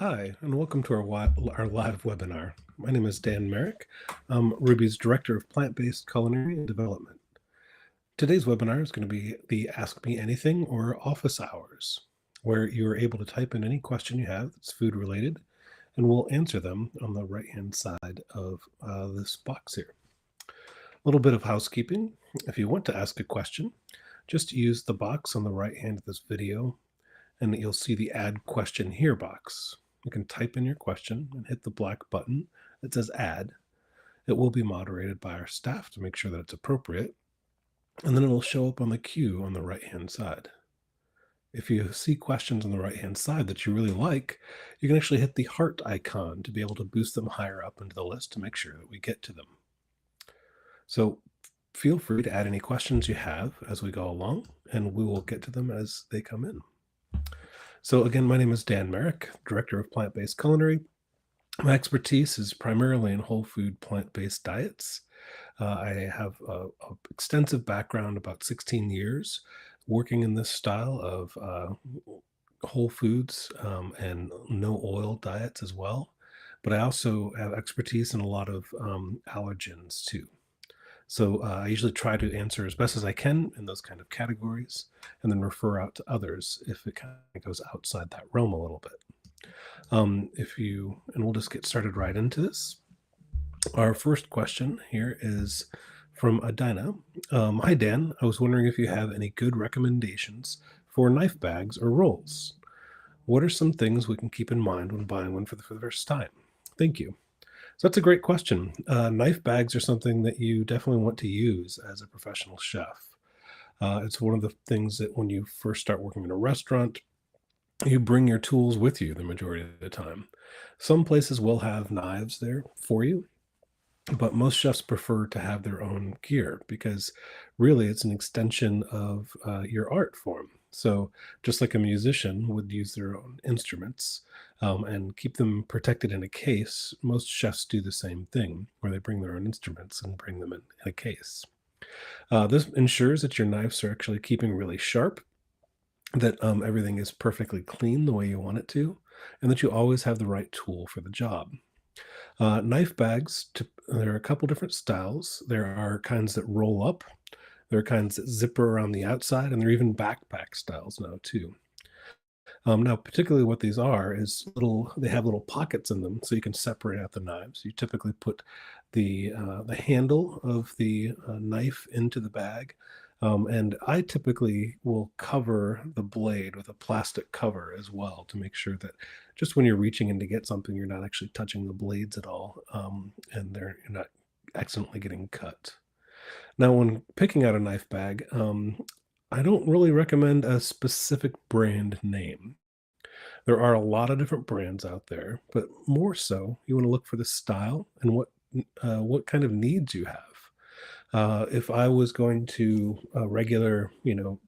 Hi, and welcome to our live webinar. My name is Dan Marek. I'm Ruby's Director of Plant-Based Culinary and Development. Today's webinar is going to be the Ask Me Anything or office hours, where you are able to type in any question you have that's food related, and we'll answer them on the right-hand side of this box here. A little bit of housekeeping. If you want to ask a question, just use the box on the right hand of this video and you'll see the Add Question Here box. You can type in your question and hit the black button that says Add. It will be moderated by our staff to make sure that it's appropriate, and then it'll show up on the queue on the right-hand side. If you see questions on the right-hand side that you really like, you can actually hit the heart icon to be able to boost them higher up into the list to make sure that we get to them. So feel free to add any questions you have as we go along, and we will get to them as they come in. So again, my name is Dan Marek, Director of Plant-Based Culinary. My expertise is primarily in whole food plant-based diets. I have an extensive background, about 16 years, working in this style of whole foods and no oil diets as well. But I also have expertise in a lot of allergens too. So I usually try to answer as best as I can in those kind of categories and then refer out to others if it kind of goes outside that realm a little bit. And we'll just get started right into this. Our first question here is from Adina. Hi, Dan. I was wondering if you have any good recommendations for knife bags or rolls. What are some things we can keep in mind when buying one for the first time? Thank you. So that's a great question. Knife bags are something that you definitely want to use as a professional chef. It's one of the things that when you first start working in a restaurant, you bring your tools with you the majority of the time. Some places will have knives there for you, but most chefs prefer to have their own gear because really it's an extension of your art form. So just like a musician would use their own instruments and keep them protected in a case, most chefs do the same thing, where they bring their own instruments and bring them in a case. This ensures that your knives are actually keeping really sharp, that everything is perfectly clean the way you want it to, and that you always have the right tool for the job. Knife bags, there are a couple different styles. There are kinds that roll up, there are kinds that zipper around the outside, and there are even backpack styles now too. Now, particularly what these are is they have little pockets in them so you can separate out the knives. You typically put the handle of the knife into the bag. And I typically will cover the blade with a plastic cover as well to make sure that just when you're reaching in to get something, you're not actually touching the blades at all, and you're not accidentally getting cut. Now, when picking out a knife bag, I don't really recommend a specific brand name. There are a lot of different brands out there, but more so, you want to look for the style and what kind of needs you have. If I was going to a regular,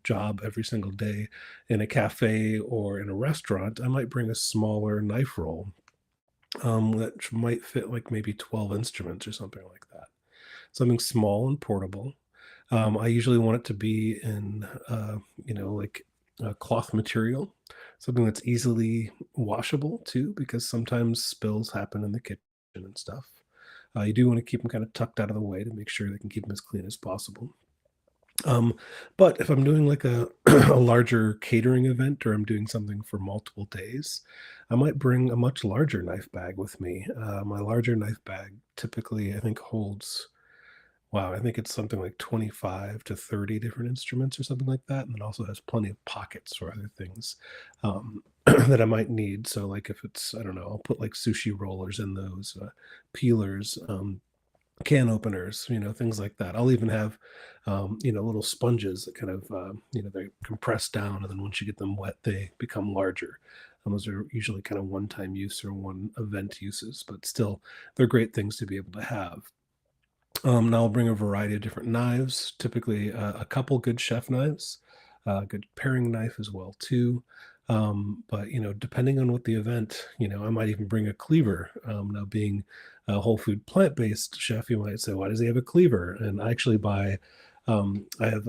job every single day in a cafe or in a restaurant, I might bring a smaller knife roll that might fit like maybe 12 instruments or something like that. Something small and portable. I usually want it to be in, like a cloth material, something that's easily washable too, because sometimes spills happen in the kitchen and stuff. You do want to keep them kind of tucked out of the way to make sure they can keep them as clean as possible. Um, but if I'm doing like a, a larger catering event or I'm doing something for multiple days, I might bring a much larger knife bag with me. My larger knife bag typically, I think, holds, wow, I think it's something like 25 to 30 different instruments or something like that. And it also has plenty of pockets for other things that I might need. So, like if it's, I don't know, I'll put like sushi rollers in those, peelers, can openers, things like that. I'll even have, little sponges that kind of, they compress down, and then once you get them wet, they become larger. And those are usually kind of one-time use or one event uses, but still, they're great things to be able to have. Now I'll bring a variety of different knives, typically a couple good chef knives, a good paring knife as well too. But depending on what the event, I might even bring a cleaver. Now being a whole food plant-based chef, you might say, why does he have a cleaver? And I actually buy, I have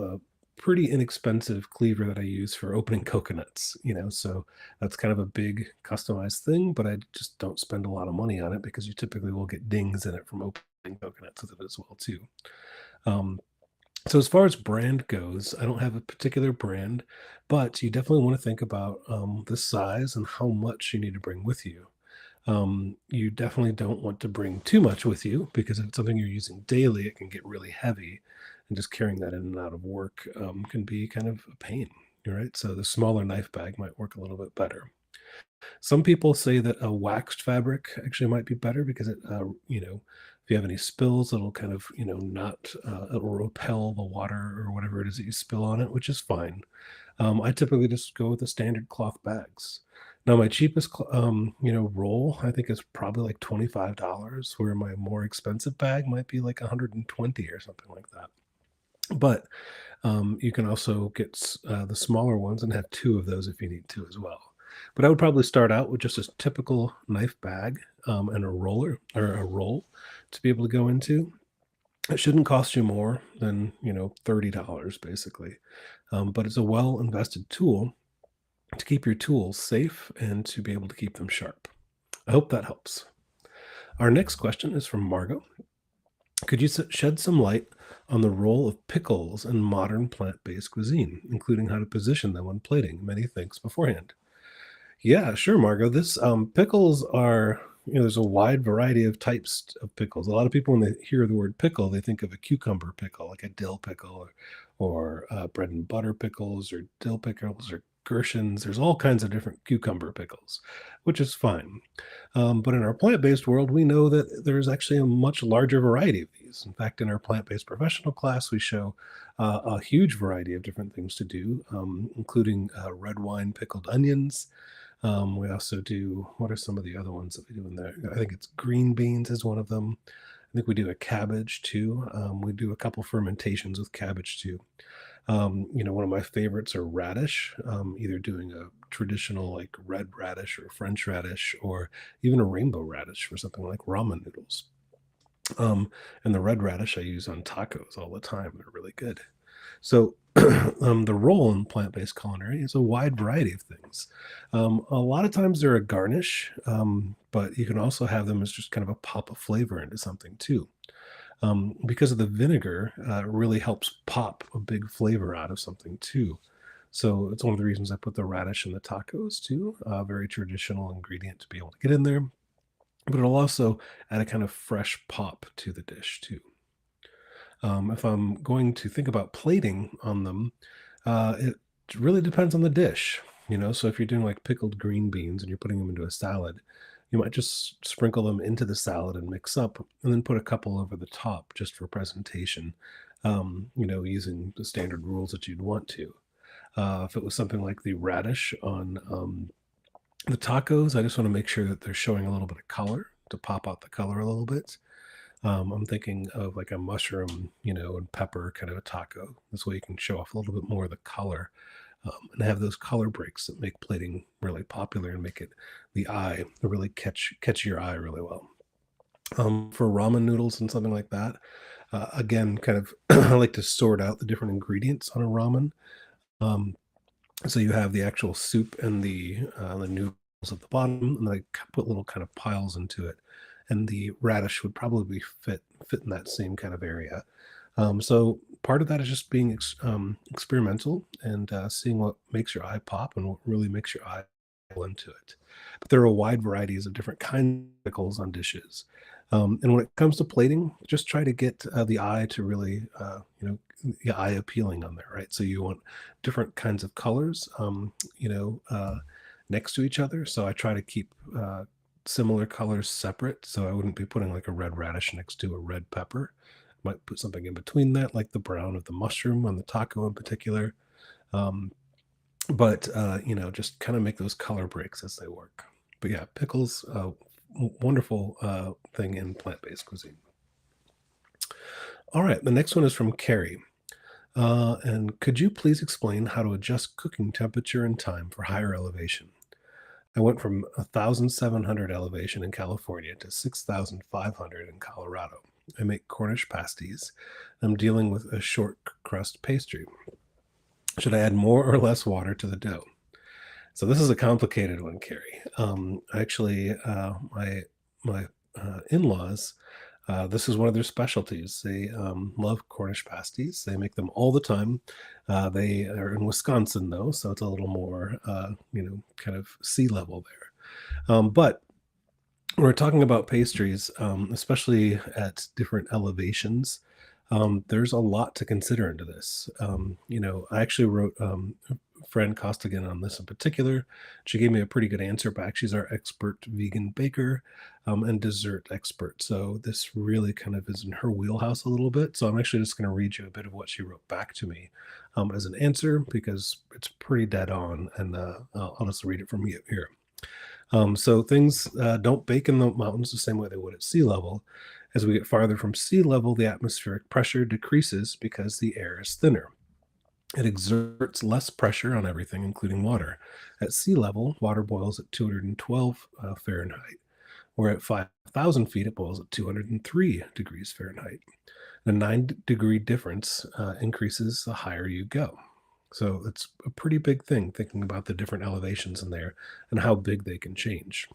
pretty inexpensive cleaver that I use for opening coconuts, so that's kind of a big customized thing, but I just don't spend a lot of money on it because you typically will get dings in it from opening coconuts with it as well too. Um, so as far as brand goes, I don't have a particular brand, but you definitely want to think about the size and how much you need to bring with you. You definitely don't want to bring too much with you because if it's something you're using daily, it can get really heavy, and just carrying that in and out of work can be kind of a pain. Right? So the smaller knife bag might work a little bit better. Some people say that a waxed fabric actually might be better because if you have any spills, it'll kind of, not, it'll repel the water or whatever it is that you spill on it, which is fine. I typically just go with the standard cloth bags. Now, my cheapest, roll I think is probably like $25, where my more expensive bag might be like 120 or something like that. But you can also get the smaller ones and have two of those if you need to as well. But I would probably start out with just a typical knife bag and a roller or a roll to be able to go into. It shouldn't cost you more than $30 basically, but it's a well invested tool to keep your tools safe and to be able to keep them sharp. I hope that helps. Our next question is from Margot. Could you shed some light on the role of pickles in modern plant based cuisine, including how to position them when plating? Many thanks beforehand. Yeah, sure, Margot. This pickles are, there's a wide variety of types of pickles. A lot of people, when they hear the word pickle, they think of a cucumber pickle, like a dill pickle, or bread and butter pickles, or dill pickles, or gherkins. There's all kinds of different cucumber pickles, which is fine. But in our plant based world, we know that there's actually a much larger variety of these. In fact, in our plant based professional class, we show a huge variety of different things to do, including red wine pickled onions. We also do, what are some of the other ones that we do in there? I think it's green beans is one of them. I think we do a cabbage too. We do a couple fermentations with cabbage too. One of my favorites are radish, either doing a traditional like red radish or French radish or even a rainbow radish for something like ramen noodles. And the red radish I use on tacos all the time. They're really good. So, the role in plant-based culinary is a wide variety of things. A lot of times they're a garnish, but you can also have them as just kind of a pop of flavor into something too. Because of the vinegar, it really helps pop a big flavor out of something too. So it's one of the reasons I put the radish in the tacos too. A very traditional ingredient to be able to get in there, but it'll also add a kind of fresh pop to the dish too. If I'm going to think about plating on them, it really depends on the dish. So if you're doing like pickled green beans and you're putting them into a salad, you might just sprinkle them into the salad and mix up, and then put a couple over the top just for presentation. Using the standard rules that you'd want to. If it was something like the radish on the tacos, I just want to make sure that they're showing a little bit of color to pop out the color a little bit. I'm thinking of like a mushroom, and pepper kind of a taco. This way you can show off a little bit more of the color, and have those color breaks that make plating really popular and make it the eye really catch your eye really well. For ramen noodles and something like that, again, kind of I like to sort out the different ingredients on a ramen. Um, so you have the actual soup and the noodles at the bottom, and I put little kind of piles into it. And the radish would probably fit in that same kind of area. So part of that is just being experimental and seeing what makes your eye pop and what really makes your eye go into it. But there are wide varieties of different kinds of pickles on dishes. And when it comes to plating, just try to get the eye to really, the eye appealing on there, right? So you want different kinds of colors, next to each other. So I try to keep similar colors separate. So I wouldn't be putting like a red radish next to a red pepper. Might put something in between that, like the brown of the mushroom on the taco in particular. Um, but just kind of make those color breaks as they work. But yeah, pickles, wonderful thing in plant-based cuisine. All right, the next one is from Carrie. And could you please explain how to adjust cooking temperature and time for higher elevation? I went from 1,700 elevation in California to 6,500 in Colorado. I make Cornish pasties. I'm dealing with a short crust pastry. Should I add more or less water to the dough? So this is a complicated one, Carrie. Actually, my in-laws, this is one of their specialties. They love Cornish pasties. They make them all the time. They are in Wisconsin, though, so it's a little more, kind of sea level there. But when we're talking about pastries, especially at different elevations, there's a lot to consider into this. I actually wrote a friend Costigan on this in particular. She gave me a pretty good answer back. She's our expert vegan baker and dessert expert. So this really kind of is in her wheelhouse a little bit. So I'm actually just going to read you a bit of what she wrote back to me as an answer because it's pretty dead on. And I'll just read it from here. So things don't bake in the mountains the same way they would at sea level. As we get farther from sea level, the atmospheric pressure decreases because the air is thinner. It exerts less pressure on everything, including water. At sea level, water boils at 212 Fahrenheit, where at 5,000 feet, it boils at 203 degrees Fahrenheit. The 9-degree difference increases the higher you go. So it's a pretty big thing thinking about the different elevations in there and how big they can change.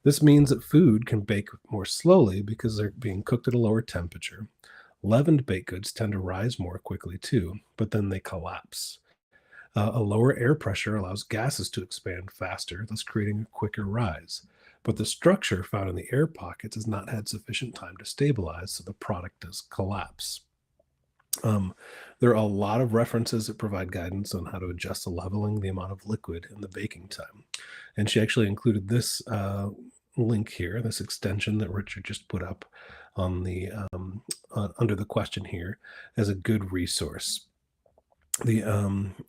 This means that food can bake more slowly because they're being cooked at a lower temperature. Leavened baked goods tend to rise more quickly too, but then they collapse. A lower air pressure allows gases to expand faster, thus creating a quicker rise. But the structure found in the air pockets has not had sufficient time to stabilize, so the product does collapse. Um, there are a lot of references that provide guidance on how to adjust the leveling, the amount of liquid, and the baking time. And she actually included this link here, this extension that Richard just put up on the under the question here, as a good resource. The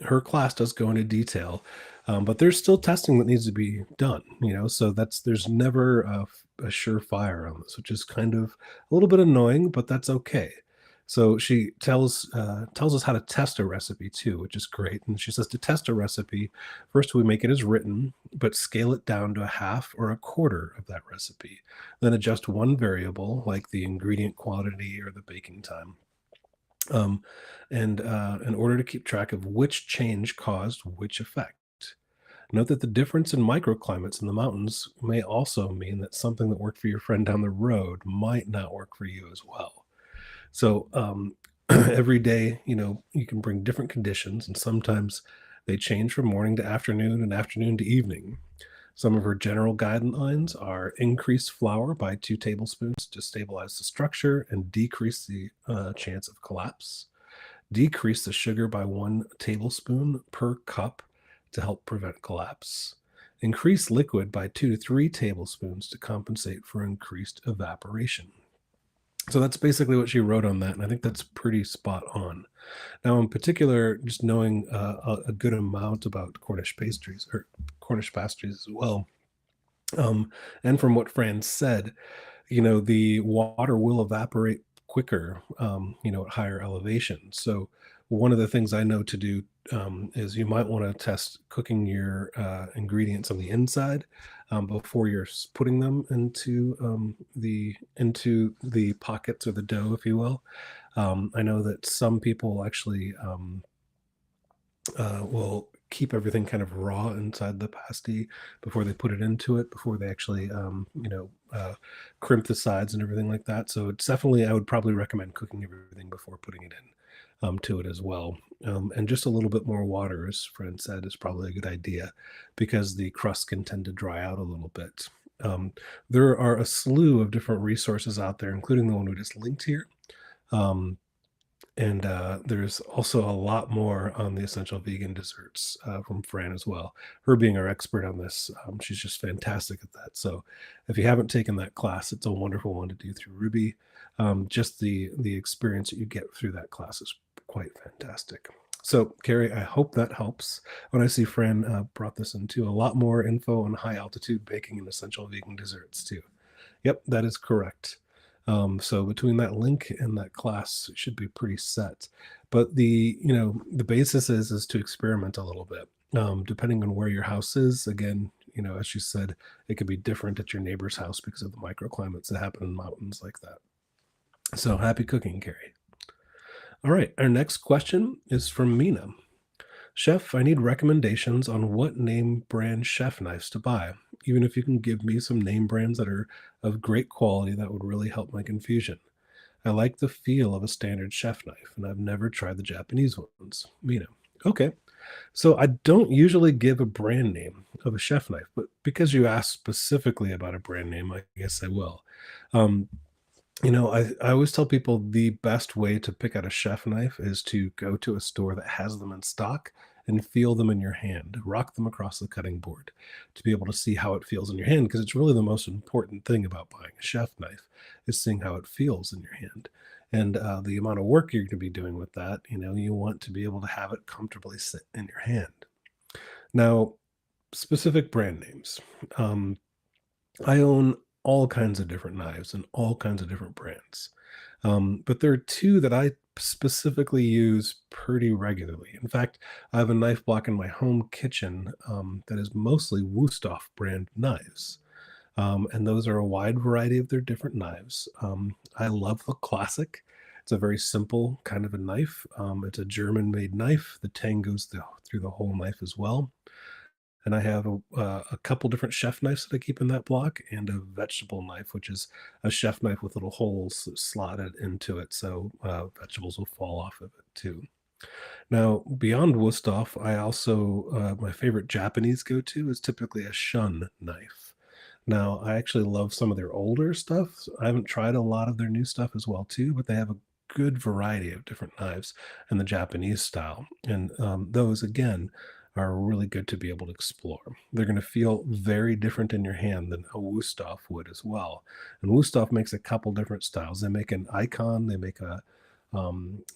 Her class does go into detail, but there's still testing that needs to be done. So there's never a surefire on this, which is kind of a little bit annoying, but that's okay. So she tells us how to test a recipe too, which is great. And she says to test a recipe, first we make it as written, but scale it down to a half or a quarter of that recipe. Then adjust one variable like the ingredient quantity or the baking time. And in order to keep track of which change caused which effect. Note that the difference in microclimates in the mountains may also mean that something that worked for your friend down the road might not work for you as well. So every day, you can bring different conditions, and sometimes they change from morning to afternoon and afternoon to evening. Some of her general guidelines are increase flour by 2 tablespoons to stabilize the structure and decrease the chance of collapse. Decrease the sugar by 1 tablespoon per cup to help prevent collapse. Increase liquid by 2 to 3 tablespoons to compensate for increased evaporation. So that's basically what she wrote on that, and I think that's pretty spot on. Now, in particular, just knowing a good amount about Cornish pastries or Cornish pastries as well, and from what Fran said, the water will evaporate quicker, at higher elevations. So one of the things I know to do is you might want to test cooking your ingredients on the inside before you're putting them into the pockets or the dough, if you will. I know that some people actually will keep everything kind of raw inside the pasty before they put it into it, before they actually, crimp the sides and everything like that. So it's definitely, I would probably recommend cooking everything before putting it in to it as well. And just a little bit more water, as Fran said, is probably a good idea because the crust can tend to dry out a little bit. There are a slew of different resources out there, including the one we just linked here. Um, and there's also a lot more on the essential vegan desserts from Fran as well. Her being our expert on this, she's just fantastic at that. So if you haven't taken that class, it's a wonderful one to do through Ruby. Just the experience that you get through that class is quite fantastic. So Carrie, I hope that helps. When I see Fran brought this into a lot more info on high altitude baking and essential vegan desserts too. Yep, that is correct. So between that link and that class, it should be pretty set. But the basis is to experiment a little bit, depending on where your house is. Again, as you said, it could be different at your neighbor's house because of the microclimates that happen in mountains like that. So happy cooking, Carrie. All right, our next question is from Mina. Chef, I need recommendations on what name brand chef knives to buy. Even if you can give me some name brands that are of great quality, that would really help my confusion. I like the feel of a standard chef knife, and I've never tried the Japanese ones. Okay. So I don't usually give a brand name of a chef knife, but because you asked specifically about a brand name, I guess I will. Um, I always tell people the best way to pick out a chef knife is to go to a store that has them in stock and feel them in your hand, rock them across the cutting board to be able to see how it feels in your hand. Because it's really the most important thing about buying a chef knife is seeing how it feels in your hand. And the amount of work you're going to be doing with that, you want to be able to have it comfortably sit in your hand. Now, specific brand names. Um, I own all kinds of different knives and all kinds of different brands. But there are two that I specifically use pretty regularly. In fact, I have a knife block in my home kitchen that is mostly Wusthof brand knives. And those are a wide variety of their different knives. I love the classic. It's a very simple kind of a knife. It's a German made knife. The tang goes through the whole knife as well. And I have a couple different chef knives that I keep in that block, and a vegetable knife, which is a chef knife with little holes slotted into it, so vegetables will fall off of it too. Now, beyond Wusthof, I also my favorite Japanese go-to is typically a shun knife. Now, I actually love some of their older stuff. I haven't tried a lot of their new stuff as well too, but they have a good variety of different knives in the Japanese style, and those again are really good to be able to explore. They're going to feel very different in your hand than a Wusthof would as well. And Wusthof makes a couple different styles. They make an icon, they make a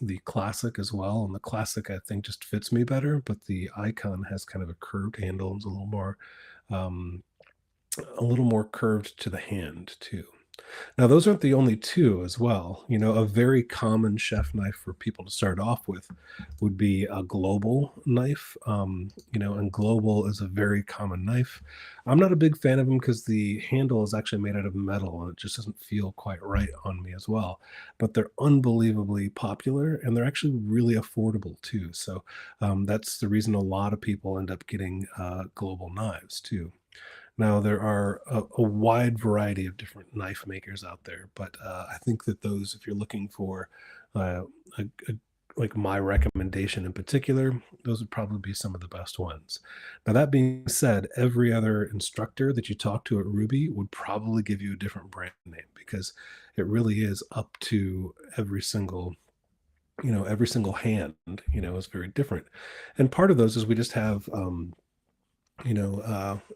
the classic as well, and the classic I think just fits me better. But the icon has kind of a curved handle, and it's um, a little more curved to the hand too. Now, those aren't the only two as well. A very common chef knife for people to start off with would be a global knife. And global is a very common knife. I'm not a big fan of them because the handle is actually made out of metal and it just doesn't feel quite right on me as well. But they're unbelievably popular and they're actually really affordable too. So that's the reason a lot of people end up getting global knives too. Now, there are a wide variety of different knife makers out there, but I think that those, if you're looking for uh, a like my recommendation in particular, those would probably be some of the best ones. Now, that being said, every other instructor that you talk to at Ruby would probably give you a different brand name because it really is up to every single hand, is very different. And part of those is we just have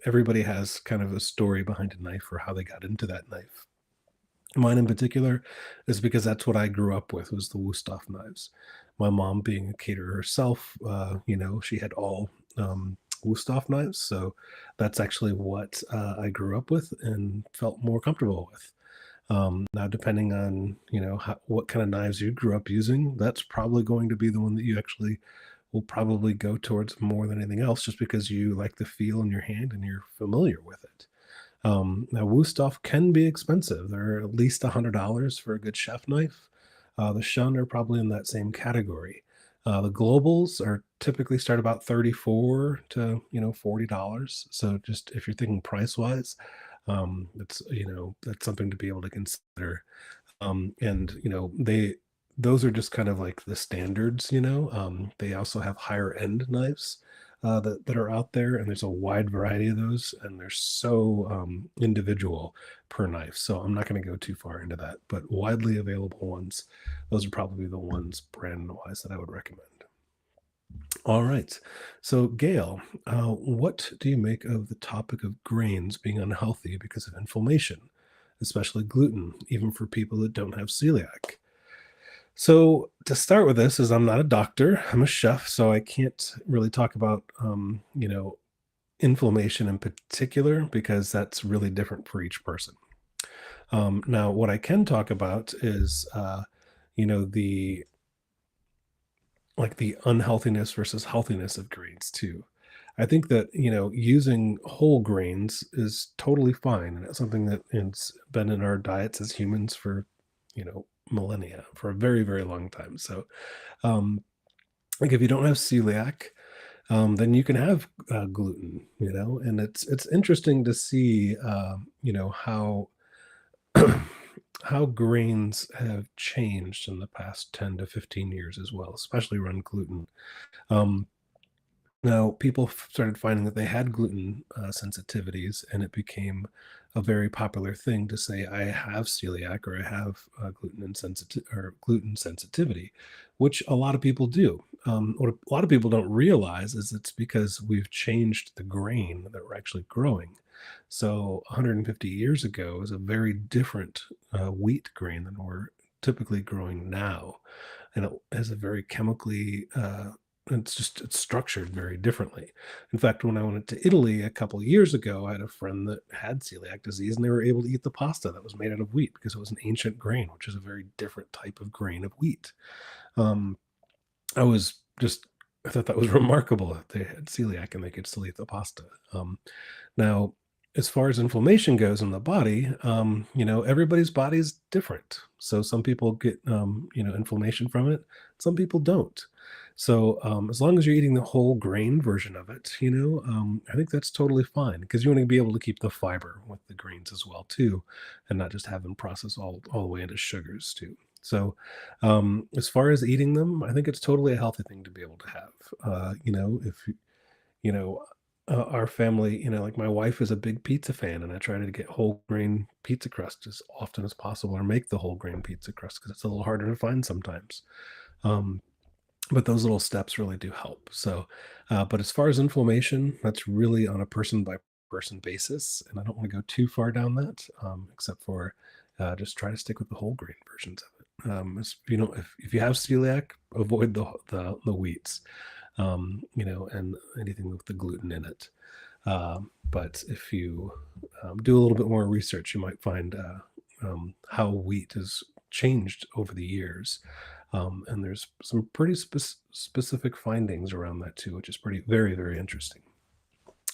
everybody has kind of a story behind a knife or how they got into that knife. Mine in particular is because that's what I grew up with was the Wusthof knives. My mom being a caterer herself, she had all Wusthof knives, so that's actually what I grew up with and felt more comfortable with. Now, depending on what kind of knives you grew up using, that's probably going to be the one that you actually will probably go towards more than anything else, just because you like the feel in your hand and you're familiar with it. Now, Wusthof can be expensive. They're at least $100 for a good chef knife. The Shun are probably in that same category. The globals are typically start about 34 to $40. So just if you're thinking price wise, that's something to be able to consider. And those are just kind of like the standards. They also have higher end knives that are out there, and there's a wide variety of those, and they're so individual per knife. So I'm not going to go too far into that, but widely available ones, those are probably the ones brand wise that I would recommend. All right. So, Gail, what do you make of the topic of grains being unhealthy because of inflammation, especially gluten, even for people that don't have celiac? So, to start with this, is I'm not a doctor, I'm a chef, so I can't really talk about, inflammation in particular because that's really different for each person. Now, what I can talk about is, the the unhealthiness versus healthiness of grains too. I think that, using whole grains is totally fine. And it's something that has been in our diets as humans for, millennia, for a very, very long time. So, like if you don't have celiac, then you can have gluten. And it's interesting to see, how grains have changed in the past 10 to 15 years as well, especially around gluten. Um, Now, people started finding that they had gluten sensitivities, and it became a very popular thing to say, "I have celiac" or "I have gluten sensitivity," which a lot of people do. What a lot of people don't realize is it's because we've changed the grain that we're actually growing. So, 150 years ago is a very different wheat grain than we're typically growing now, and it has a very chemically it's structured very differently. In fact, when I went to Italy a couple of years ago, I had a friend that had celiac disease, and they were able to eat the pasta that was made out of wheat because it was an ancient grain, which is a very different type of grain of wheat. Um, I was just I thought that was remarkable that they had celiac and they could still eat the pasta. Now, as far as inflammation goes in the body, everybody's body is different. So some people get, inflammation from it. Some people don't. So as long as you're eating the whole grain version of it, I think that's totally fine because you want to be able to keep the fiber with the grains as well too, and not just have them processed all the way into sugars too. So, as far as eating them, I think it's totally a healthy thing to be able to have. If you know, our family, like my wife is a big pizza fan, and I try to get whole grain pizza crust as often as possible, or make the whole grain pizza crust because it's a little harder to find sometimes. Um, but those little steps really do help. So, but as far as inflammation, that's really on a person by person basis, and I don't want to go too far down that, except for just try to stick with the whole grain versions of it. If you have celiac, avoid the wheats, and anything with the gluten in it. But if you do a little bit more research, you might find how wheat has changed over the years. And there's some pretty specific findings around that too, which is very, very interesting.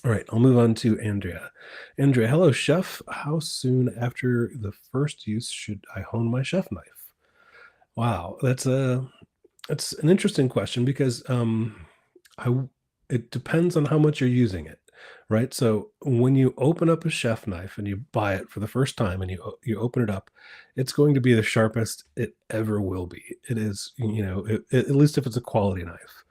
All right, I'll move on to Andrea. Andrea, hello, chef. How soon after the first use should I hone my chef knife? Wow, that's an interesting question because I w- it depends on how much you're using it, right? So when you open up a chef knife and you buy it for the first time and you open it up, it's going to be the sharpest it ever will be. It is, at least if it's a quality knife.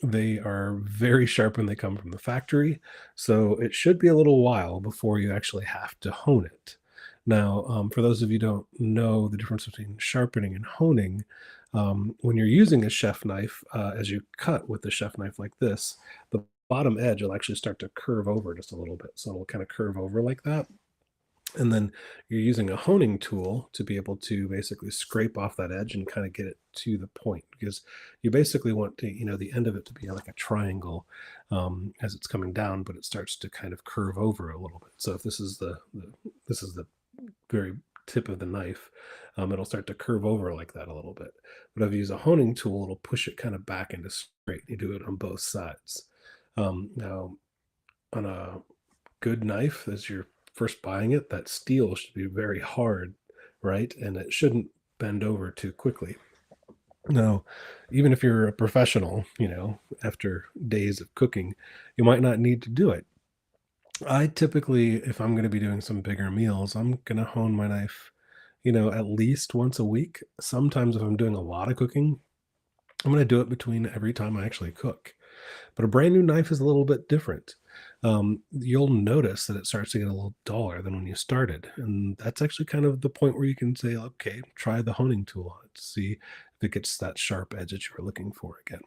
They are very sharp when they come from the factory, so it should be a little while before you actually have to hone it. Now, for those of you who don't know the difference between sharpening and honing, when you're using a chef knife, as you cut with the chef knife like this, the bottom edge will actually start to curve over just a little bit. So it'll kind of curve over like that. And then you're using a honing tool to be able to basically scrape off that edge and kind of get it to the point because you basically want to, the end of it to be like a triangle as it's coming down, but it starts to kind of curve over a little bit. So if this is this is the very tip of the knife, it'll start to curve over like that a little bit. But if you use a honing tool, it'll push it kind of back into straight. You do it on both sides. Now, on a good knife, as you're first buying it, that steel should be very hard, right? And it shouldn't bend over too quickly. Now, even if you're a professional, after days of cooking, you might not need to do it. I typically, if I'm going to be doing some bigger meals, I'm going to hone my knife, at least once a week. Sometimes if I'm doing a lot of cooking, I'm going to do it between every time I actually cook. But a brand new knife is a little bit different. You'll notice that it starts to get a little duller than when you started. And that's actually kind of the point where you can say, okay, try the honing tool on it to see if it gets that sharp edge that you were looking for again.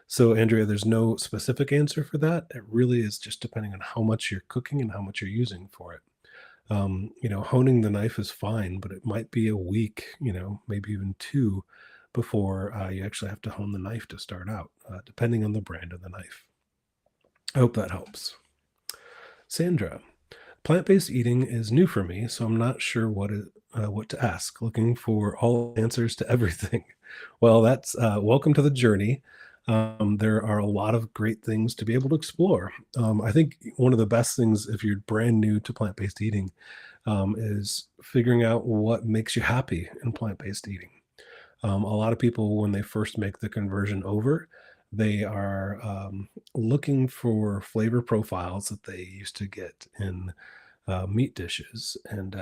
So, Andrea, there's no specific answer for that. It really is just depending on how much you're cooking and how much you're using for it. Honing the knife is fine, but it might be a week, maybe even two before you actually have to hone the knife to start out, depending on the brand of the knife. I hope that helps. Sandra, plant-based eating is new for me, so I'm not sure what to ask. Looking for all answers to everything. Well, that's welcome to the journey. There are a lot of great things to be able to explore. I think one of the best things if you're brand new to plant-based eating is figuring out what makes you happy in plant-based eating. A lot of people, when they first make the conversion over, They are looking for flavor profiles that they used to get in meat dishes. And,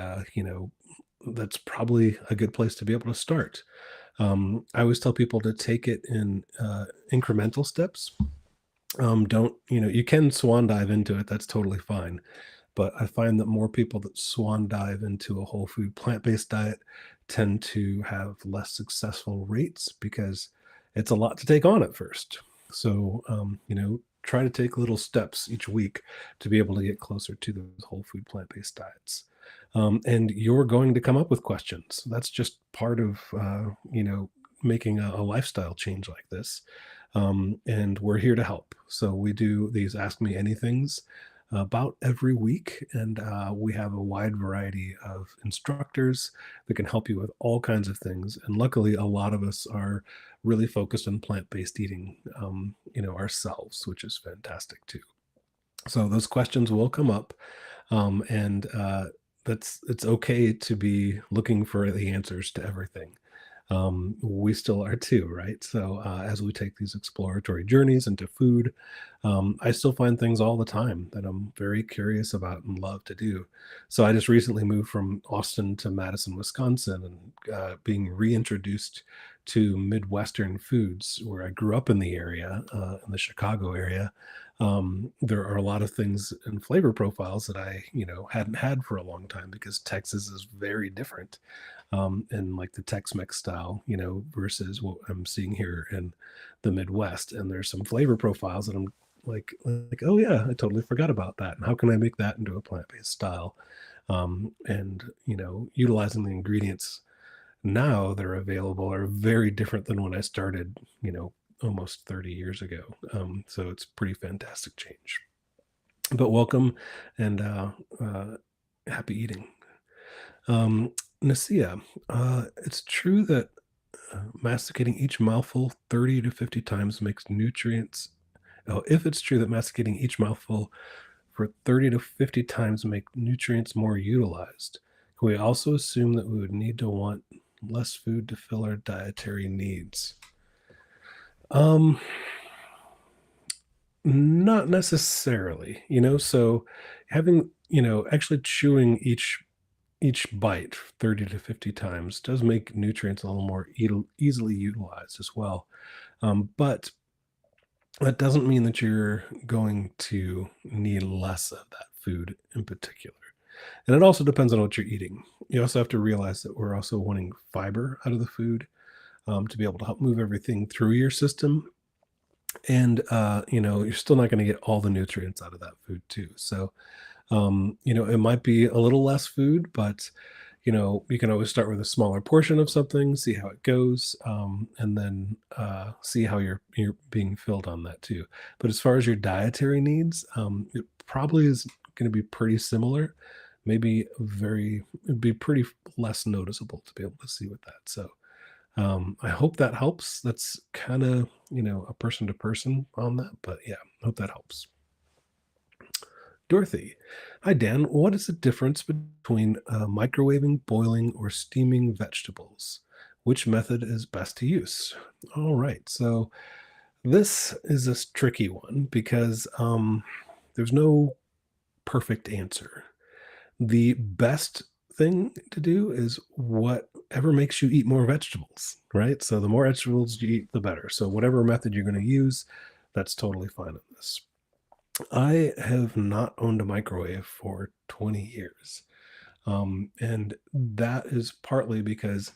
that's probably a good place to be able to start. I always tell people to take it in incremental steps. Don't, you can swan dive into it. That's totally fine. But I find that more people that swan dive into a whole food plant based diet tend to have less successful rates because it's a lot to take on at first. So, try to take little steps each week to be able to get closer to those whole food plant based diets. And you're going to come up with questions. That's just part of, making a lifestyle change like this. And we're here to help. So we do these Ask Me Anythings about every week, and we have a wide variety of instructors that can help you with all kinds of things. And luckily, a lot of us are really focused on plant-based eating, ourselves, which is fantastic too. So those questions will come up, and that's it's okay to be looking for the answers to everything. We still are too, right? So as we take these exploratory journeys into food, I still find things all the time that I'm very curious about and love to do. So I just recently moved from Austin to Madison, Wisconsin, and being reintroduced to Midwestern foods where I grew up in the area, in the Chicago area. There are a lot of things and flavor profiles that I, hadn't had for a long time because Texas is very different and like the Tex-Mex style, versus what I'm seeing here in the Midwest. And there's some flavor profiles that I'm like, oh yeah, I totally forgot about that. And how can I make that into a plant-based style? And utilizing the ingredients now that are available are very different than when I started, almost 30 years ago. So it's pretty fantastic change. But welcome and happy eating. Nasia, it's true that masticating each mouthful 30 to 50 times makes nutrients. Oh, if it's true that masticating each mouthful for 30 to 50 times make nutrients more utilized, can we also assume that we would need to want less food to fill our dietary needs? Um, Not necessarily, so having, actually chewing each bite 30 to 50 times does make nutrients a little more easily utilized as well. But that doesn't mean that you're going to need less of that food in particular. And it also depends on what you're eating. You also have to realize that we're also wanting fiber out of the food to be able to help move everything through your system. And, you're still not going to get all the nutrients out of that food too. So, it might be a little less food, but you can always start with a smaller portion of something, see how it goes, and then see how you're being filled on that too. But as far as your dietary needs, it probably is going to be pretty similar. Maybe it'd be pretty less noticeable to be able to see with that. So I hope that helps. That's kind of a person to person on that, but yeah, hope that helps. Dorothy. Hi, Dan. What is the difference between microwaving, boiling, or steaming vegetables? Which method is best to use? All right. So this is a tricky one because there's no perfect answer. The best thing to do is whatever makes you eat more vegetables, right? So the more vegetables you eat, the better. So whatever method you're going to use, that's totally fine on this. I have not owned a microwave for 20 years. And that is partly because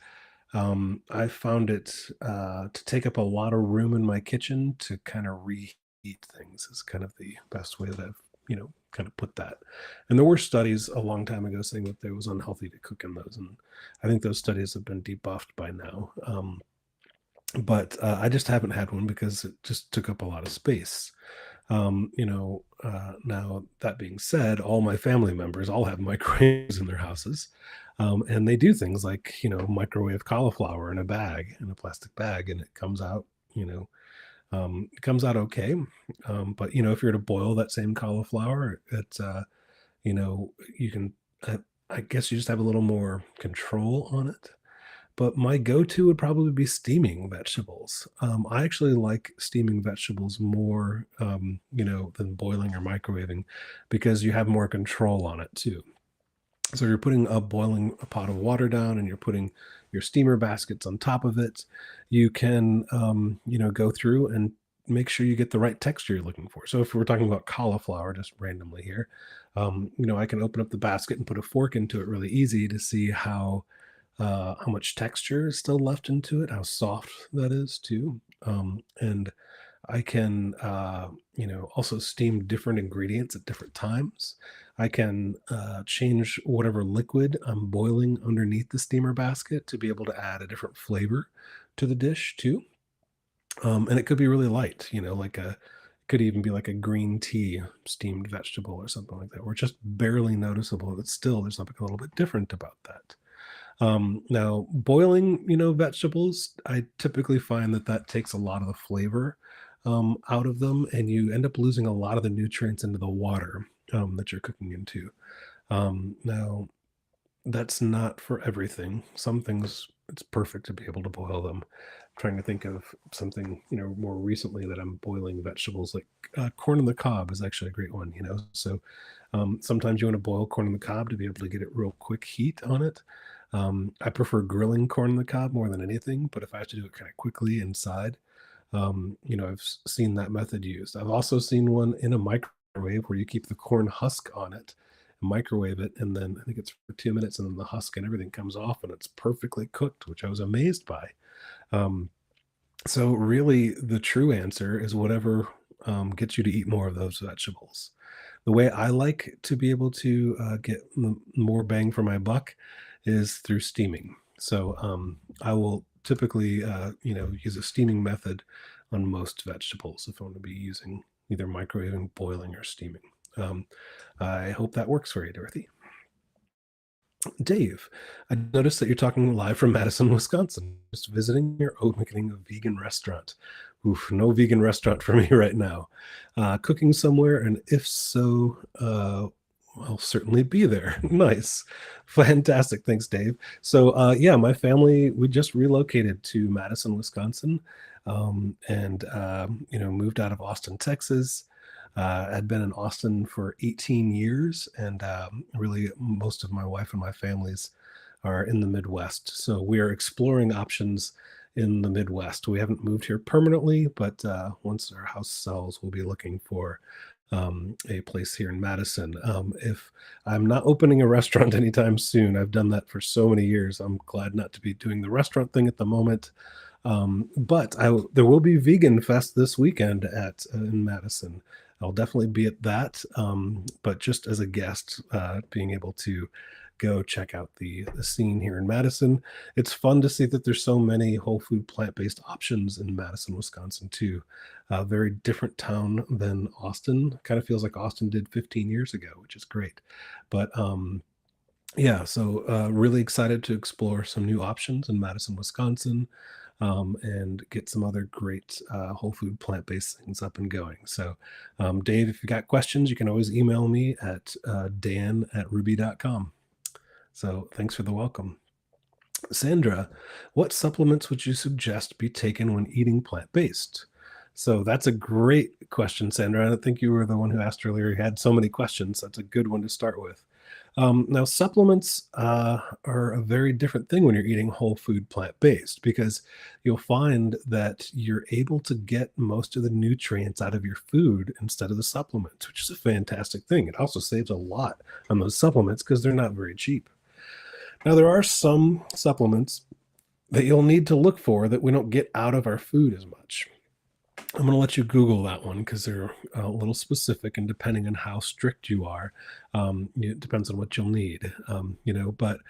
I found it to take up a lot of room in my kitchen to kind of reheat things, is kind of the best way that I've, kind of put that. And there were studies a long time ago saying that it was unhealthy to cook in those. And I think those studies have been debuffed by now. But I just haven't had one because it just took up a lot of space. Now that being said, all my family members all have microwaves in their houses, and they do things like microwave cauliflower in a bag, in a plastic bag, and it comes out okay. But if you're to boil that same cauliflower, it's you can. I guess you just have a little more control on it. but my go-to would probably be steaming vegetables. I actually like steaming vegetables more, than boiling or microwaving because you have more control on it too. So you're putting a pot of water down and you're putting your steamer baskets on top of it. You can, go through and make sure you get the right texture you're looking for. So if we're talking about cauliflower, just randomly here, I can open up the basket and put a fork into it really easy to see how much texture is still left into it, how soft that is too. And I can, also steam different ingredients at different times. I can change whatever liquid I'm boiling underneath the steamer basket to be able to add a different flavor to the dish too. And it could be really light, could even be like a green tea steamed vegetable or something like that, where it's just barely noticeable, but still there's something a little bit different about that. Now, boiling, vegetables, I typically find that that takes a lot of the flavor out of them, and you end up losing a lot of the nutrients into the water that you're cooking into. Now, that's not for everything. Some things it's perfect to be able to boil them. I'm trying to think of something, more recently that I'm boiling vegetables like corn on the cob is actually a great one. So sometimes you want to boil corn on the cob to be able to get it real quick heat on it. I prefer grilling corn on the cob more than anything, but if I have to do it kind of quickly inside, I've seen that method used. I've also seen one in a microwave where you keep the corn husk on it, microwave it, and then I think it's for 2 minutes, and then the husk and everything comes off, and it's perfectly cooked, which I was amazed by. Um, so really, the true answer is whatever gets you to eat more of those vegetables. The way I like to be able to get more bang for my buck is through steaming. So I will typically, use a steaming method on most vegetables if I want to be using either microwaving, boiling, or steaming. Um, I hope that works for you, Dorothy. Dave, I noticed that you're talking live from Madison, Wisconsin. Just visiting your opening a vegan restaurant. Oof, no vegan restaurant for me right now. Cooking somewhere, and if so, I'll certainly be there. Nice. Fantastic. Thanks, Dave. So, yeah, my family, we just relocated to Madison, Wisconsin, and, moved out of Austin, Texas. I'd been in Austin for 18 years, and really most of my wife and my families are in the Midwest. So we are exploring options in the Midwest. We haven't moved here permanently, but once our house sells, we'll be looking for a place here in Madison. If I'm not opening a restaurant anytime soon, I've done that for so many years. I'm glad not to be doing the restaurant thing at the moment. But there will be Vegan Fest this weekend at in Madison. I'll definitely be at that, but just as a guest, being able to go check out the scene here in Madison. It's fun to see that there's so many whole food plant-based options in Madison, Wisconsin too. A very different town than Austin. Kind of feels like Austin did 15 years ago, which is great. But yeah, so really excited to explore some new options in Madison, Wisconsin, and get some other great whole food plant-based things up and going. So, Dave, if you got questions, you can always email me at dan@ruby.com. So thanks for the welcome. Sandra, what supplements would you suggest be taken when eating plant-based? So that's a great question, Sandra. I don't think you were the one who asked earlier. You had so many questions. That's a good one to start with. Now, supplements are a very different thing when you're eating whole food plant-based because you'll find that you're able to get most of the nutrients out of your food instead of the supplements, which is a fantastic thing. It also saves a lot on those supplements because they're not very cheap. Now, there are some supplements that you'll need to look for that we don't get out of our food as much. I'm going to let you Google that one because they're a little specific, and depending on how strict you are, it depends on what you'll need. But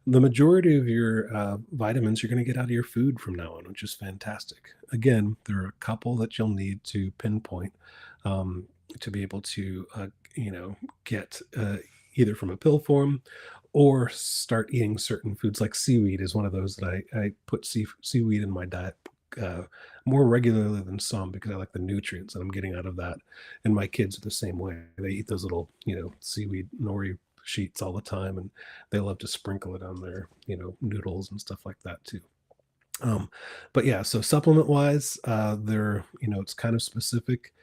the majority of your vitamins you're going to get out of your food from now on, which is fantastic. Again, there are a couple that you'll need to pinpoint to be able to, get either from a pill form or start eating certain foods. Like seaweed is one of those that I put seaweed in my diet uh, more regularly than some because I like the nutrients that I'm getting out of that. And my kids are the same way. They eat those little, seaweed nori sheets all the time, and they love to sprinkle it on their, noodles and stuff like that too. Um, but yeah, so supplement wise, they're it's kind of specific.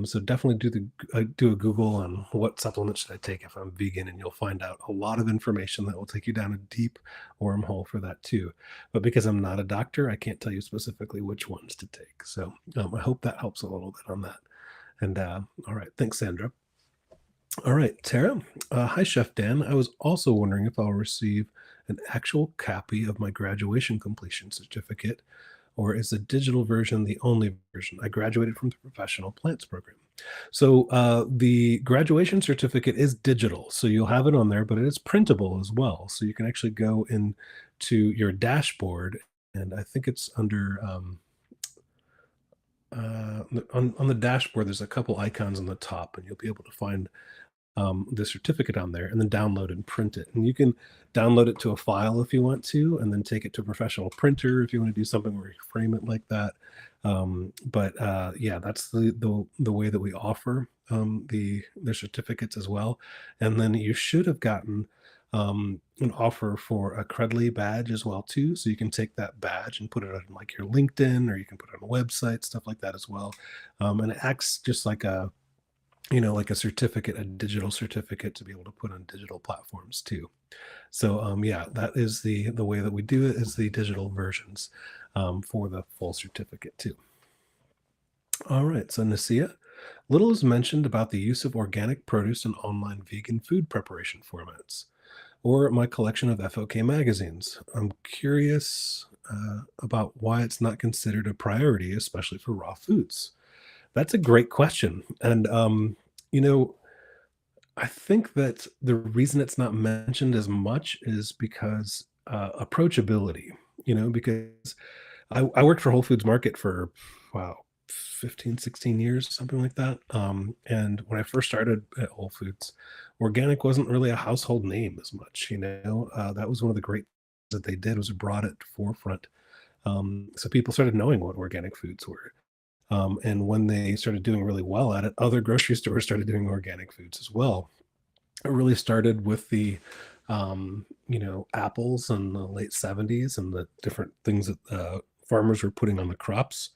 So definitely do a Google on what supplement should I take if I'm vegan, and you'll find out a lot of information that will take you down a deep wormhole for that too. But because I'm not a doctor, I can't tell you specifically which ones to take. So I hope that helps a little bit on that. And all right, thanks, Sandra. All right, Tara. Hi, Chef Dan. I was also wondering if I'll receive an actual copy of my graduation completion certificate, or is the digital version the only version? I graduated from the professional plants program. So the graduation certificate is digital, so you'll have it on there, but it is printable as well. So you can actually go into your dashboard, and I think it's under on the dashboard. There's a couple icons on the top, and you'll be able to find the certificate on there and then download and print it. And you can download it to a file if you want to, and then take it to a professional printer if you want to do something where you frame it like that. But yeah, that's the way that we offer the certificates as well. And then you should have gotten an offer for a Credly badge as well too. So you can take that badge and put it on like your LinkedIn, or you can put it on a website, stuff like that as well. And it acts just like like a certificate, a digital certificate to be able to put on digital platforms too. So yeah, that is the way that we do it, is the digital versions for the full certificate too. All right, so Nasia, little is mentioned about the use of organic produce in online vegan food preparation formats, or my collection of FOK magazines. I'm curious about why it's not considered a priority, especially for raw foods. That's a great question. And, you know, I think that the reason it's not mentioned as much is because approachability, because I worked for Whole Foods Market for, wow, 15, 16 years, something like that. And when I first started at Whole Foods, organic wasn't really a household name as much, that was one of the great things that they did, was brought it to forefront. So people started knowing what organic foods were. And when they started doing really well at it, other grocery stores started doing organic foods as well. It really started with the, apples in the late 70s and the different things that farmers were putting on the crops.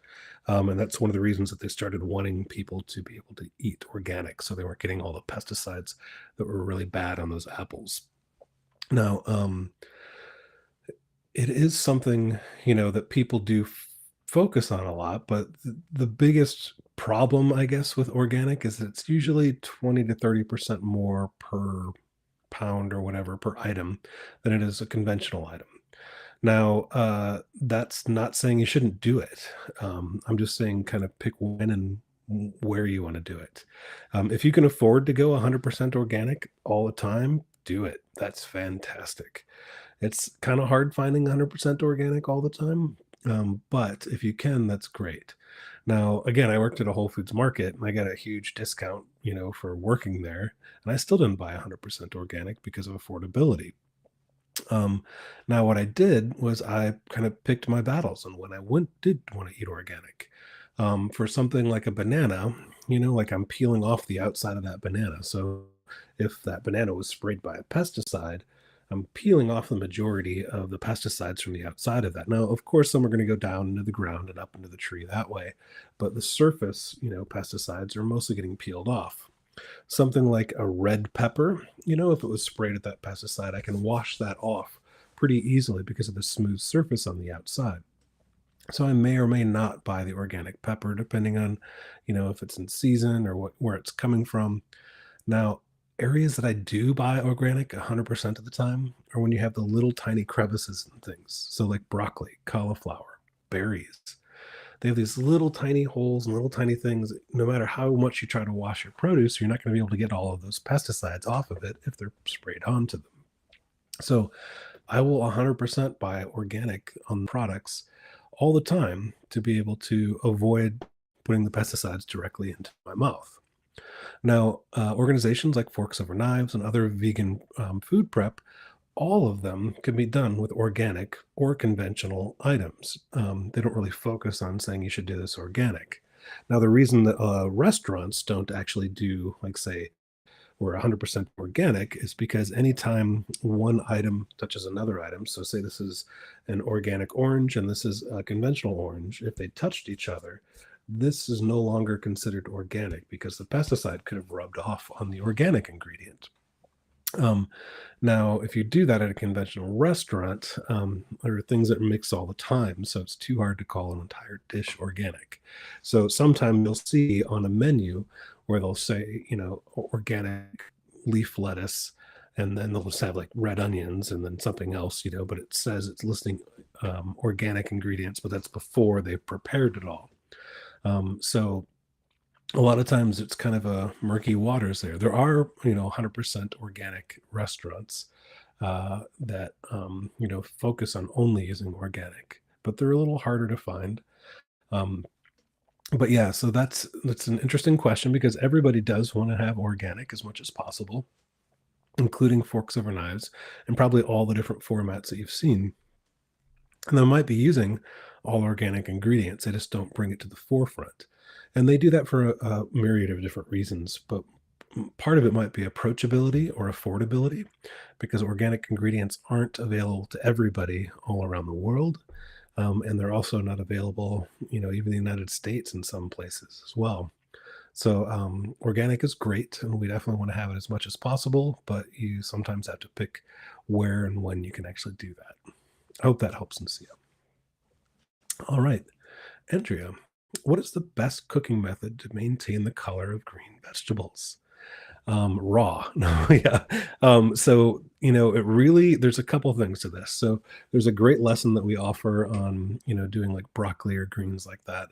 And that's one of the reasons that they started wanting people to be able to eat organic. So they weren't getting all the pesticides that were really bad on those apples. Now, it is something, that people do focus on a lot, but the biggest problem, I guess, with organic is that it's usually 20 to 30% more per pound or whatever, per item, than it is a conventional item. Now, that's not saying you shouldn't do it. I'm just saying kind of pick when and where you wanna do it. If you can afford to go 100% organic all the time, do it. That's fantastic. It's kinda hard finding 100% organic all the time, but if you can, that's great. Now, again, I worked at a Whole Foods Market, and I got a huge discount, for working there, and I still didn't buy 100% organic because of affordability. Now what I did was I kind of picked my battles, and when I did wanna eat organic. For something like a banana, like I'm peeling off the outside of that banana, so if that banana was sprayed by a pesticide, I'm peeling off the majority of the pesticides from the outside of that. Now, of course, some are gonna go down into the ground and up into the tree that way, but the surface, pesticides are mostly getting peeled off. Something like a red pepper, if it was sprayed with that pesticide, I can wash that off pretty easily because of the smooth surface on the outside. So I may or may not buy the organic pepper depending on, if it's in season or where it's coming from. Now, areas that I do buy organic 100% of the time are when you have the little tiny crevices and things. So like broccoli, cauliflower, berries. They have these little tiny holes and little tiny things. No matter how much you try to wash your produce, you're not going to be able to get all of those pesticides off of it if they're sprayed onto them. So I will 100% buy organic on products all the time to be able to avoid putting the pesticides directly into my mouth. Now, organizations like Forks Over Knives and other vegan food prep, all of them can be done with organic or conventional items. They don't really focus on saying you should do this organic. Now, the reason that restaurants don't actually do, like, say, we're 100% organic is because anytime one item touches another item, so say this is an organic orange and this is a conventional orange, if they touched each other, this is no longer considered organic because the pesticide could have rubbed off on the organic ingredient. Um, Now, if you do that at a conventional restaurant, there are things that mix all the time, so it's too hard to call an entire dish organic. So sometimes you'll see on a menu where they'll say, organic leaf lettuce, and then they'll just have like red onions and then something else, but it says it's listing organic ingredients, but that's before they've prepared it all. So a lot of times it's kind of a murky waters there. There are, 100% organic restaurants that, focus on only using organic, but they're a little harder to find. Um, but yeah, so that's an interesting question because everybody does want to have organic as much as possible, including forks over knives and probably all the different formats that you've seen. And they might be using all organic ingredients. They just don't bring it to the forefront. And they do that for a myriad of different reasons. But part of it might be approachability or affordability because organic ingredients aren't available to everybody all around the world. And they're also not available, even the United States in some places as well. So organic is great, and we definitely want to have it as much as possible, but you sometimes have to pick where and when you can actually do that. I hope that helps, and see you. All right, Andrea, what is the best cooking method to maintain the color of green vegetables? Raw. No, yeah. So, it really, there's a couple things to this. So, there's a great lesson that we offer on, doing like broccoli or greens like that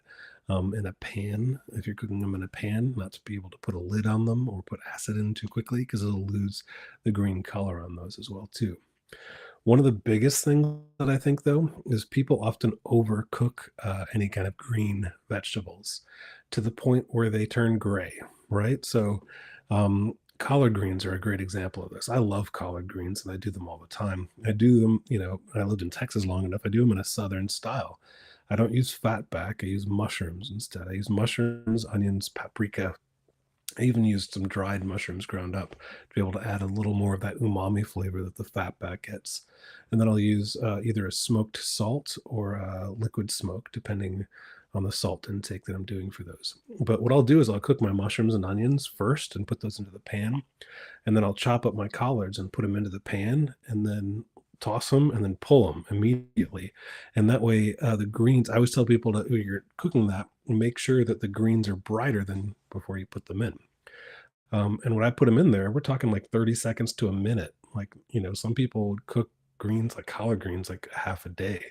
in a pan. If you're cooking them in a pan, not to be able to put a lid on them or put acid in too quickly because it'll lose the green color on those as well too. One of the biggest things that I think, though, is people often overcook any kind of green vegetables to the point where they turn gray, right? So, collard greens are a great example of this. I love collard greens and I do them all the time. I do them, I lived in Texas long enough. I do them in a southern style. I don't use fat back, I use mushrooms instead. I use mushrooms, onions, paprika, I even used some dried mushrooms ground up to be able to add a little more of that umami flavor that the fatback gets. And then I'll use either a smoked salt or a liquid smoke, depending on the salt intake that I'm doing for those. But what I'll do is I'll cook my mushrooms and onions first and put those into the pan. And then I'll chop up my collards and put them into the pan and then toss them and then pull them immediately. And that way, the greens, I always tell people that when you're cooking that, make sure that the greens are brighter than before you put them in. And when I put them in there, we're talking like 30 seconds to a minute. Like, some people would cook greens like collard greens like half a day.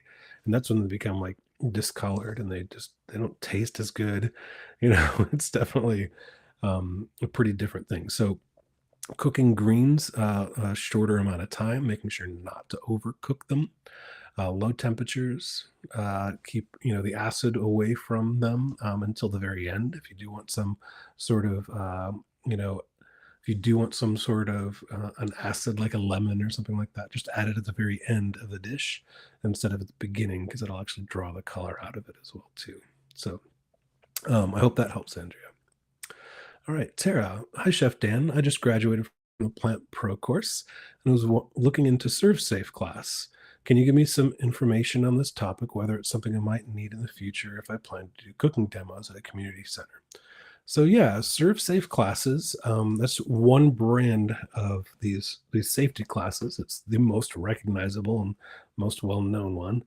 And that's when they become like discolored and they don't taste as good. It's definitely a pretty different thing. So cooking greens a shorter amount of time, making sure not to overcook them, low temperatures, keep the acid away from them until the very end. If you do want some sort of you know if you do want some sort of an acid like a lemon or something like that, just add it at the very end of the dish instead of at the beginning because it'll actually draw the color out of it as well too. So I hope that helps, Andrea. All right, Tara. Hi, Chef Dan. I just graduated from a Plant Pro course and was looking into Serve Safe class. Can you give me some information on this topic, whether it's something I might need in the future if I plan to do cooking demos at a community center? So yeah, Serve Safe classes. That's one brand of these safety classes. It's the most recognizable and most well-known one.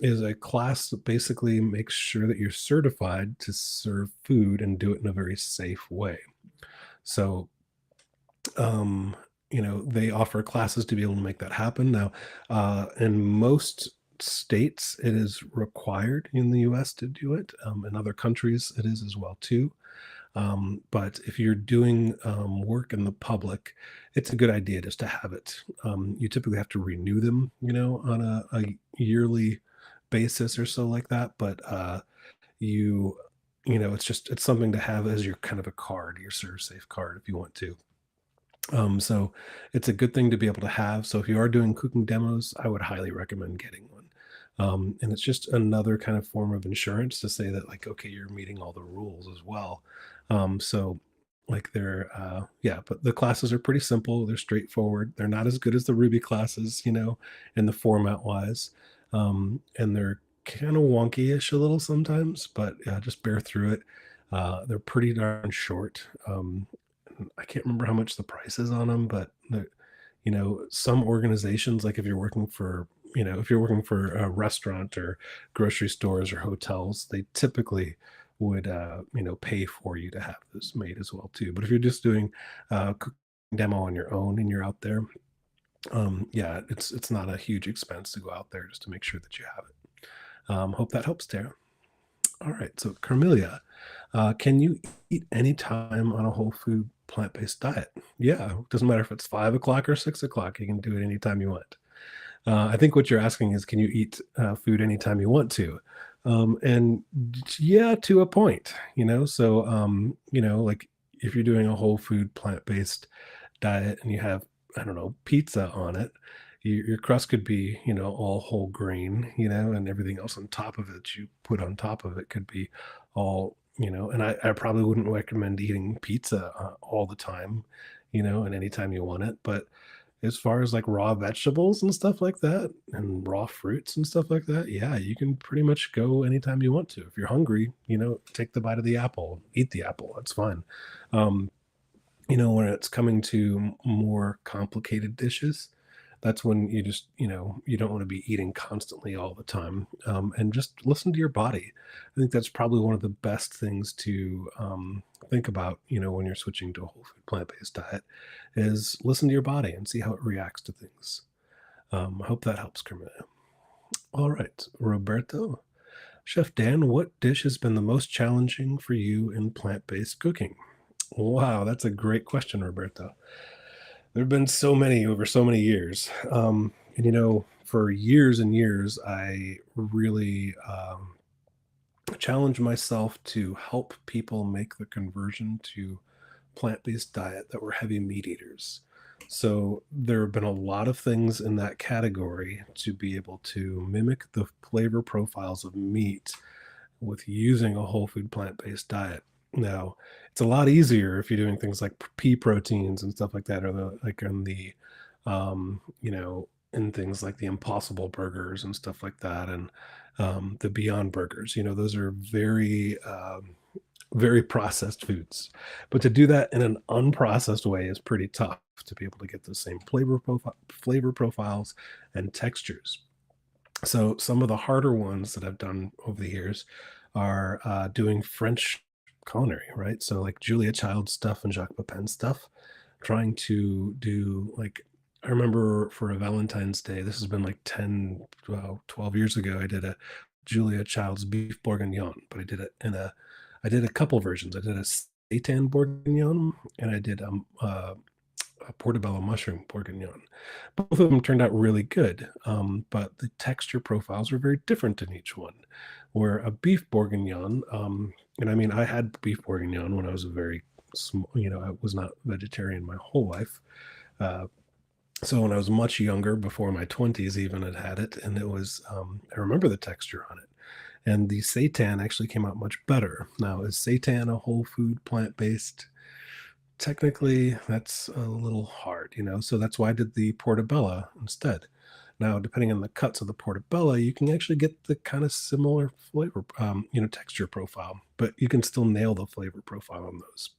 Is a class that basically makes sure that you're certified to serve food and do it in a very safe way. So they offer classes to be able to make that happen. Now, in most states, it is required in the US to do it. In other countries, it is as well too. But if you're doing work in the public, it's a good idea just to have it. You typically have to renew them, on a yearly basis or so like that. But you, it's something to have as your kind of a card, your Serve Safe card, if you want to. So it's a good thing to be able to have. So if you are doing cooking demos, I would highly recommend getting one. And it's just another kind of form of insurance to say that, like, okay, you're meeting all the rules as well. So like they're yeah, but the classes are pretty simple, they're straightforward, they're not as good as the Ruby classes, in the format wise, and they're kind of wonky-ish a little sometimes, but just bear through it. They're pretty darn short. I can't remember how much the price is on them, but some organizations, like if you're working for a restaurant or grocery stores or hotels, they typically would, pay for you to have this made as well too. But if you're just doing cooking demo on your own and you're out there, yeah, it's not a huge expense to go out there just to make sure that you have it. Hope that helps, Tara. All right, so Carmelia, can you eat any time on a whole food plant-based diet? Yeah, doesn't matter if it's 5 o'clock or 6 o'clock. You can do it anytime you want. I think what you're asking is, can you eat food anytime you want to? And yeah, to a point, So, like if you're doing a whole food plant-based diet and you have, I don't know, pizza on it, your crust could be, all whole grain, and everything else on top of it you put on top of it could be all, and I probably wouldn't recommend eating pizza all the time, and anytime you want it. But as far as like raw vegetables and stuff like that, and raw fruits and stuff like that, yeah, you can pretty much go anytime you want to. If you're hungry, take the bite of the apple, eat the apple. That's fine. Um, when it's coming to more complicated dishes, that's when you don't want to be eating constantly all the time, and just listen to your body. I think that's probably one of the best things to think about, when you're switching to a whole food plant-based diet, is listen to your body and see how it reacts to things. I hope that helps, Carmina. All right, Roberto. Chef Dan, what dish has been the most challenging for you in plant-based cooking? Wow, that's a great question, Roberto. There have been so many over so many years. And for years and years, I really challenged myself to help people make the conversion to plant-based diet that were heavy meat eaters. So there have been a lot of things in that category to be able to mimic the flavor profiles of meat with using a whole food plant-based diet. Now, it's a lot easier if you're doing things like pea proteins and stuff like that, or like on the, in things like the Impossible burgers and stuff like that, and the Beyond burgers. Those are very, very processed foods. But to do that in an unprocessed way is pretty tough to be able to get the same flavor profiles and textures. So some of the harder ones that I've done over the years are doing French culinary, right? So like Julia Child stuff and Jacques Pepin stuff, trying to do like, I remember for a Valentine's Day, this has been like 10, 12 years ago, I did a Julia Child's beef bourguignon, but I did a couple versions. I did a seitan bourguignon and I did a portobello mushroom bourguignon. Both of them turned out really good, but the texture profiles were very different in each one. Where a beef bourguignon, and I mean, I had beef bourguignon when I was a very small, I was not vegetarian my whole life. Uh, so when I was much younger, before my 20s, even had it, and it was, I remember the texture on it. And the seitan actually came out much better. Now, is seitan a whole food plant based? Technically, that's a little hard, so that's why I did the portobello instead. Now, depending on the cuts of the portobello, you can actually get the kind of similar flavor, texture profile, but you can still nail the flavor profile on those.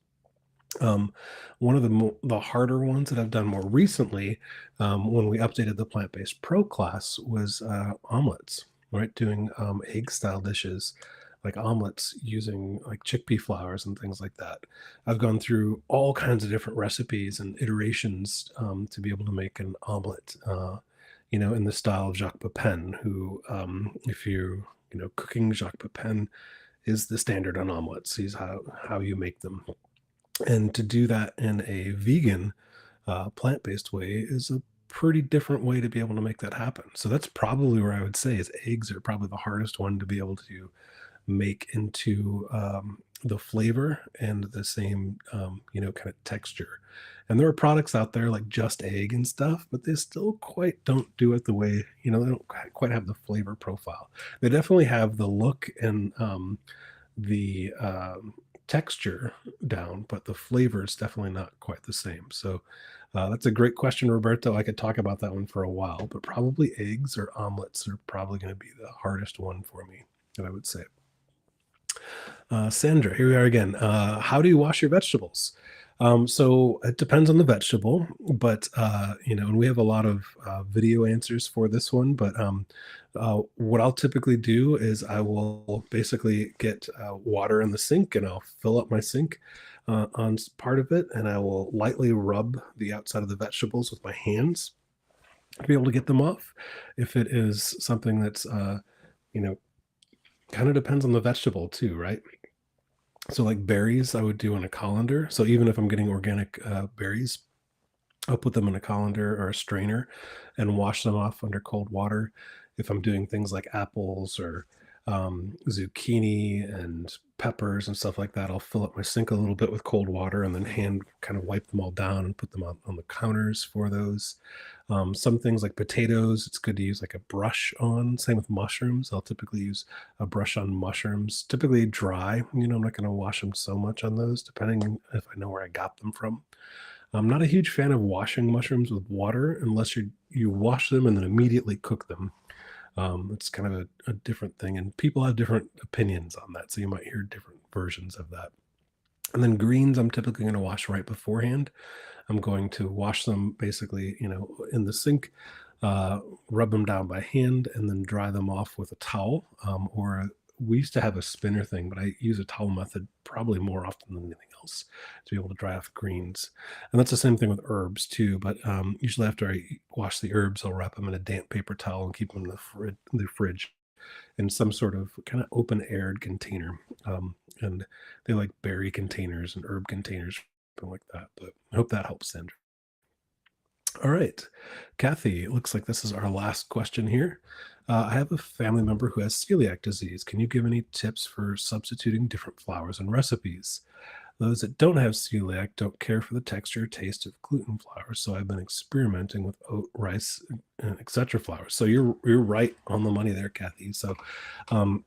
One of the harder ones that I've done more recently, when we updated the plant-based pro class, was omelets, right? Doing egg style dishes like omelets using like chickpea flours and things like that. I've gone through all kinds of different recipes and iterations to be able to make an omelet, in the style of Jacques Pepin, who, if cooking Jacques Pepin is the standard on omelets. He's how you make them. And to do that in a vegan, plant-based way is a pretty different way to be able to make that happen. So that's probably where I would say is eggs are probably the hardest one to be able to make into the flavor and the same, kind of texture. And there are products out there like Just Egg and stuff, but they still quite don't do it the way, they don't quite have the flavor profile. They definitely have the look and the texture down, but the flavor is definitely not quite the same. So that's a great question, Roberto. I could talk about that one for a while, but probably eggs or omelets are probably going to be the hardest one for me, that I would say. Sandra, here we are again. How do you wash your vegetables? So it depends on the vegetable, but and we have a lot of video answers for this one. But what I'll typically do is I will basically get water in the sink, and I'll fill up my sink on part of it, and I will lightly rub the outside of the vegetables with my hands to be able to get them off. If it is something that's you know kind of depends on the vegetable too, right? So like berries, I would do in a colander. So even if I'm getting organic berries, I'll put them in a colander or a strainer and wash them off under cold water. If I'm doing things like apples or zucchini and peppers and stuff like that, I'll fill up my sink a little bit with cold water and then hand kind of wipe them all down and put them on the counters for those. Some things like potatoes, it's good to use like a brush on. Same with mushrooms. I'll typically use a brush on mushrooms, typically dry. I'm not going to wash them so much on those, depending if I know where I got them from. I'm not a huge fan of washing mushrooms with water unless you wash them and then immediately cook them. It's kind of a different thing, and people have different opinions on that, so you might hear different versions of that. And then greens, I'm typically going to wash right beforehand. I'm going to wash them basically, in the sink, rub them down by hand, and then dry them off with a towel. We used to have a spinner thing, but I use a towel method probably more often than anything else to be able to dry off greens. And that's the same thing with herbs too. But usually after I wash the herbs, I'll wrap them in a damp paper towel and keep them in the fridge in some sort of kind of open aired container. And they like berry containers and herb containers, something like that. But I hope that helps, Sandra. All right. Kathy, it looks like this is our last question here. I have a family member who has celiac disease. Can you give any tips for substituting different flours in recipes? Those that don't have celiac don't care for the texture or taste of gluten flours, so I've been experimenting with oat, rice, and etc. flours. So you're right on the money there, Kathy. So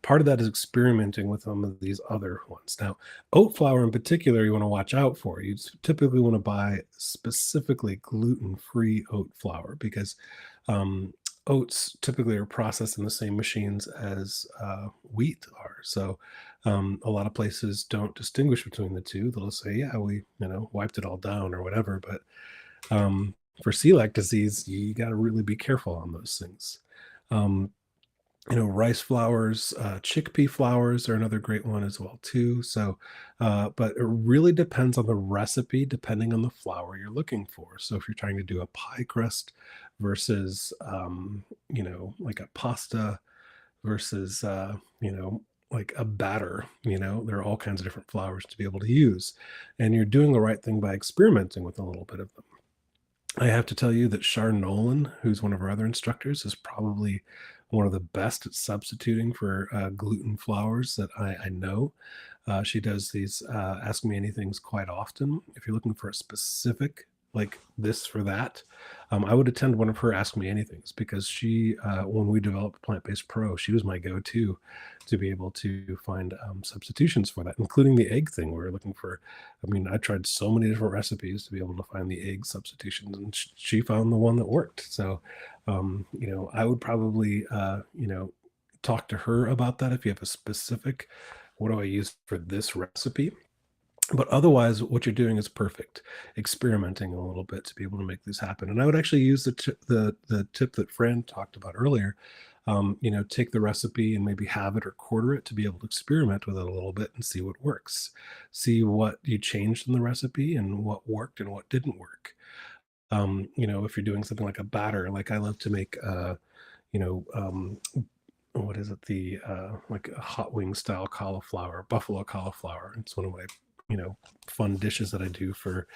part of that is experimenting with some of these other ones. Now, oat flour in particular, you want to watch out for. You typically want to buy specifically gluten-free oat flour because oats typically are processed in the same machines as wheat are. So a lot of places don't distinguish between the two. They'll say, yeah, we wiped it all down or whatever. But for celiac disease, you got to really be careful on those things. Rice flours, chickpea flours are another great one as well too. So, but it really depends on the recipe, depending on the flour you're looking for. So if you're trying to do a pie crust versus, like a pasta versus, like a batter, there are all kinds of different flours to be able to use. And you're doing the right thing by experimenting with a little bit of them. I have to tell you that Char Nolan, who's one of our other instructors, is probably one of the best at substituting for gluten flours that I know. She does these Ask Me Anythings quite often. If you're looking for a specific, like this for that, I would attend one of her Ask Me Anythings because she, when we developed Plant Based Pro, she was my go-to to be able to find substitutions for that, including the egg thing. We were looking for, I tried so many different recipes to be able to find the egg substitutions, and she found the one that worked. So, I would probably, talk to her about that if you have a specific, what do I use for this recipe? But otherwise, what you're doing is perfect. Experimenting a little bit to be able to make this happen. And I would actually use the tip that Fran talked about earlier. Take the recipe and maybe have it or quarter it to be able to experiment with it a little bit and see what works. See what you changed in the recipe and what worked and what didn't work. If you're doing something like a batter, like I love to make, what is it? The like a hot wing style cauliflower, buffalo cauliflower. It's one of my fun dishes that I do for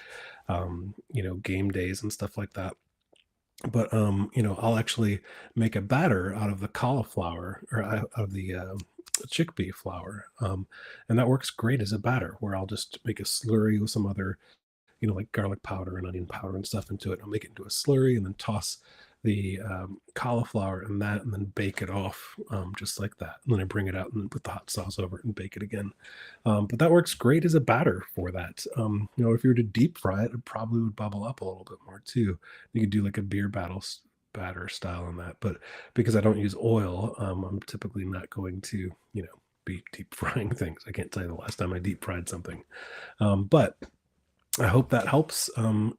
game days and stuff like that. But I'll actually make a batter out of the cauliflower or out of the chickpea flour, and that works great as a batter. Where I'll just make a slurry with some other like garlic powder and onion powder and stuff into it. I'll make it into a slurry and then toss the cauliflower in that, and then bake it off just like that. And then I bring it out and put the hot sauce over it and bake it again. But that works great as a batter for that. If you were to deep fry it, it probably would bubble up a little bit more too. You could do like a batter style on that. But because I don't use oil, I'm typically not going to, be deep frying things. I can't tell you the last time I deep fried something. But I hope that helps.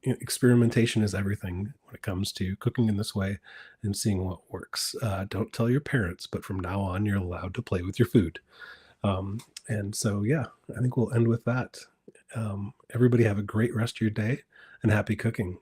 Experimentation is everything when it comes to cooking in this way and seeing what works. Don't tell your parents, but from now on, you're allowed to play with your food. And so, yeah, I think we'll end with that. Everybody have a great rest of your day and happy cooking.